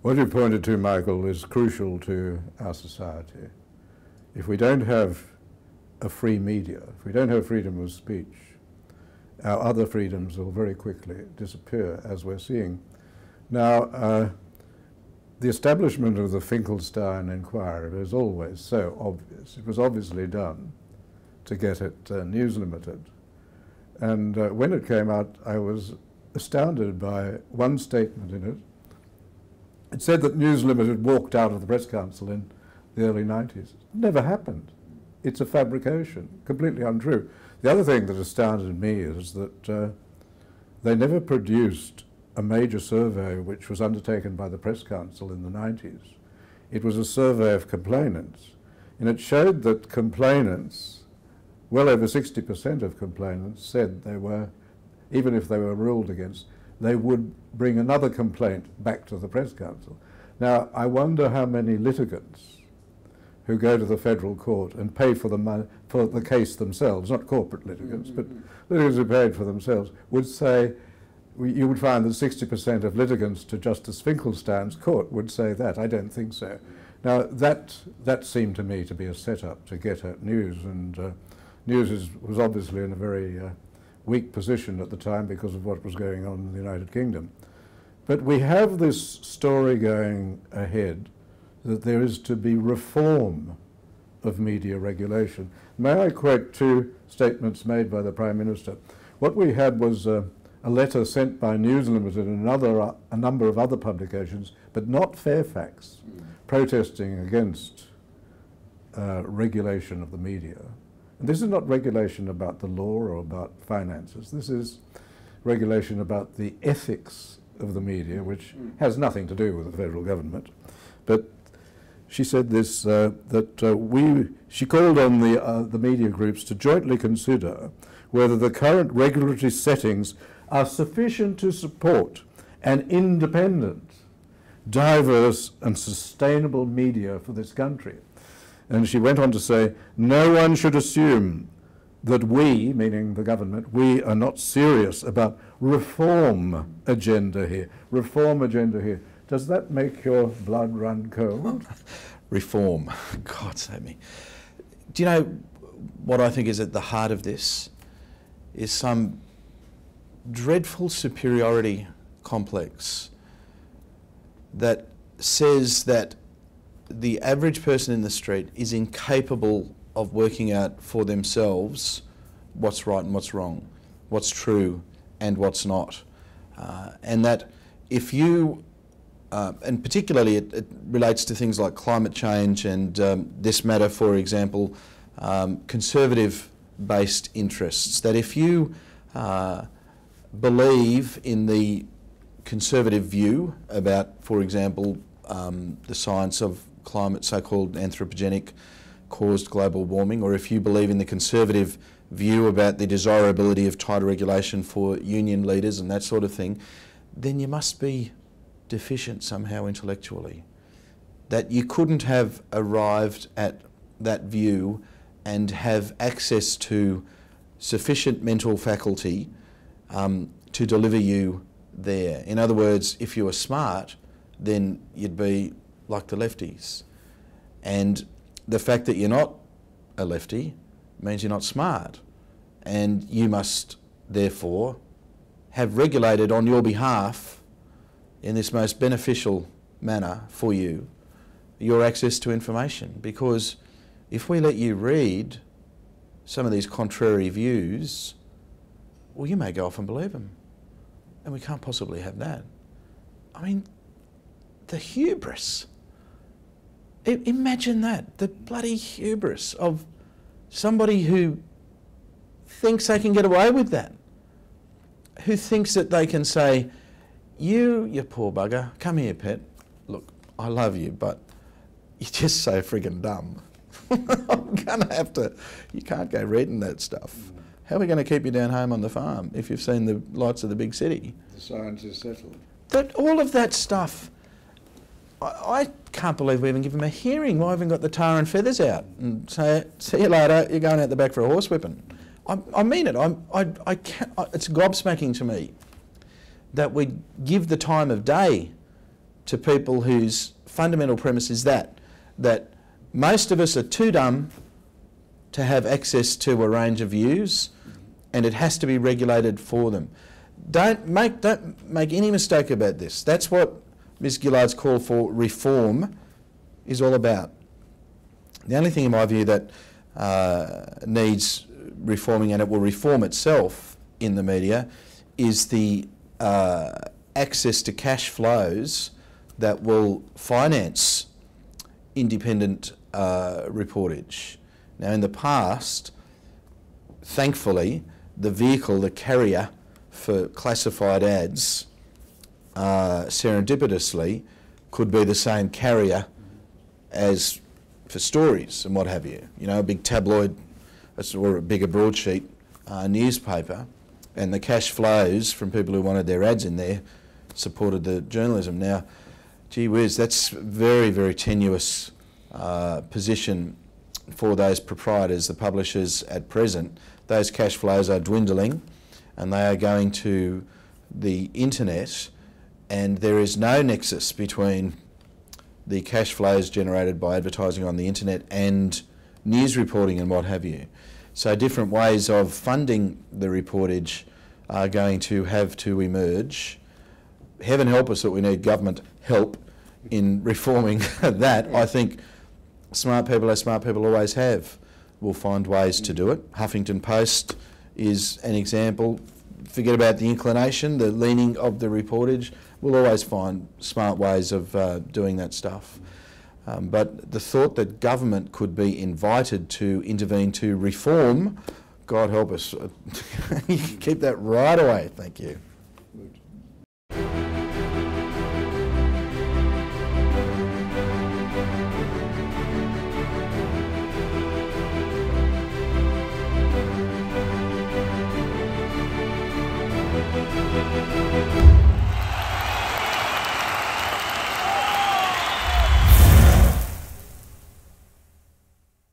What you pointed to, Michael, is crucial to our society. If we don't have a free media, if we don't have freedom of speech, our other freedoms will very quickly disappear, as we're seeing. Now, the establishment of the Finkelstein inquiry was always so obvious. It was obviously done to get at News Limited. And when it came out, I was astounded by one statement in it. It said that News Limited walked out of the Press Council in the early 90s. It never happened. It's a fabrication, completely untrue. The other thing that astounded me is that they never produced a major survey which was undertaken by the Press Council in the 90s. It was a survey of complainants, and it showed that complainants, well over 60% of complainants, said they were, even if they were ruled against, they would bring another complaint back to the Press Council. Now, I wonder how many litigants who go to the federal court and pay for the case themselves, not corporate litigants, but litigants who paid for themselves, would say, you would find that 60% of litigants to Justice Finkelstein's court would say that. I don't think so. Now, that seemed to me to be a setup to get at News, and News was obviously in a very weak position at the time because of what was going on in the United Kingdom. But we have this story going ahead that there is to be reform of media regulation. May I quote two statements made by the Prime Minister? What we had was a letter sent by News Limited and a number of other publications, but not Fairfax, protesting against regulation of the media. And this is not regulation about the law or about finances. This is regulation about the ethics of the media, which has nothing to do with the federal government. But she said this, she called on the media groups to jointly consider whether the current regulatory settings are sufficient to support an independent, diverse and sustainable media for this country. And she went on to say, no one should assume that we, meaning the government, we are not serious about reform agenda here. Reform agenda here. Does that make your blood run cold? Reform. God save me. Do you know what I think is at the heart of this? Is some dreadful superiority complex that says that the average person in the street is incapable of working out for themselves what's right and what's wrong, what's true and what's not. And that if you, and particularly it relates to things like climate change and this matter, for example, conservative-based interests, that if you believe in the conservative view about, for example, the science of climate, so-called anthropogenic caused global warming, or if you believe in the conservative view about the desirability of tighter regulation for union leaders and that sort of thing, then you must be deficient somehow intellectually. That you couldn't have arrived at that view and have access to sufficient mental faculty to deliver you there. In other words, if you were smart, then you'd be like the lefties. And the fact that you're not a lefty means you're not smart. And you must, therefore, have regulated on your behalf in this most beneficial manner for you your access to information. Because if we let you read some of these contrary views, well, you may go off and believe them. And we can't possibly have that. I mean, the hubris. Imagine that, the bloody hubris of somebody who thinks they can get away with that, who thinks that they can say, you poor bugger, come here, pet. Look, I love you, but you're just so friggin' dumb. I'm gonna have to, you can't go reading that stuff. How are we going to keep you down home on the farm if you've seen the lights of the big city? The science is settled. All of that stuff, I can't believe we even give them a hearing. Why haven't got the tar and feathers out and say, see you later, you're going out the back for a horsewhipping? I mean it. It's gobsmacking to me that we give the time of day to people whose fundamental premise is that most of us are too dumb to have access to a range of views, and it has to be regulated for them. Don't make any mistake about this. That's what Ms Gillard's call for reform is all about. The only thing in my view that needs reforming, and it will reform itself in the media, is the access to cash flows that will finance independent reportage. Now, in the past, thankfully, the vehicle, the carrier for classified ads, serendipitously, could be the same carrier as for stories and what have you. You know, a big tabloid or a bigger broadsheet newspaper, and the cash flows from people who wanted their ads in there supported the journalism. Now, gee whiz, that's very, very tenuous position for those proprietors, the publishers at present. Those cash flows are dwindling and they are going to the internet, and there is no nexus between the cash flows generated by advertising on the internet and news reporting and what have you. So different ways of funding the reportage are going to have to emerge. Heaven help us that we need government help in reforming that. I think smart people, as smart people always have, will find ways to do it. Huffington Post is an example. Forget about the inclination, the leaning of the reportage. We'll always find smart ways of doing that stuff. But the thought that government could be invited to intervene to reform, God help us. You can keep that right away. Thank you.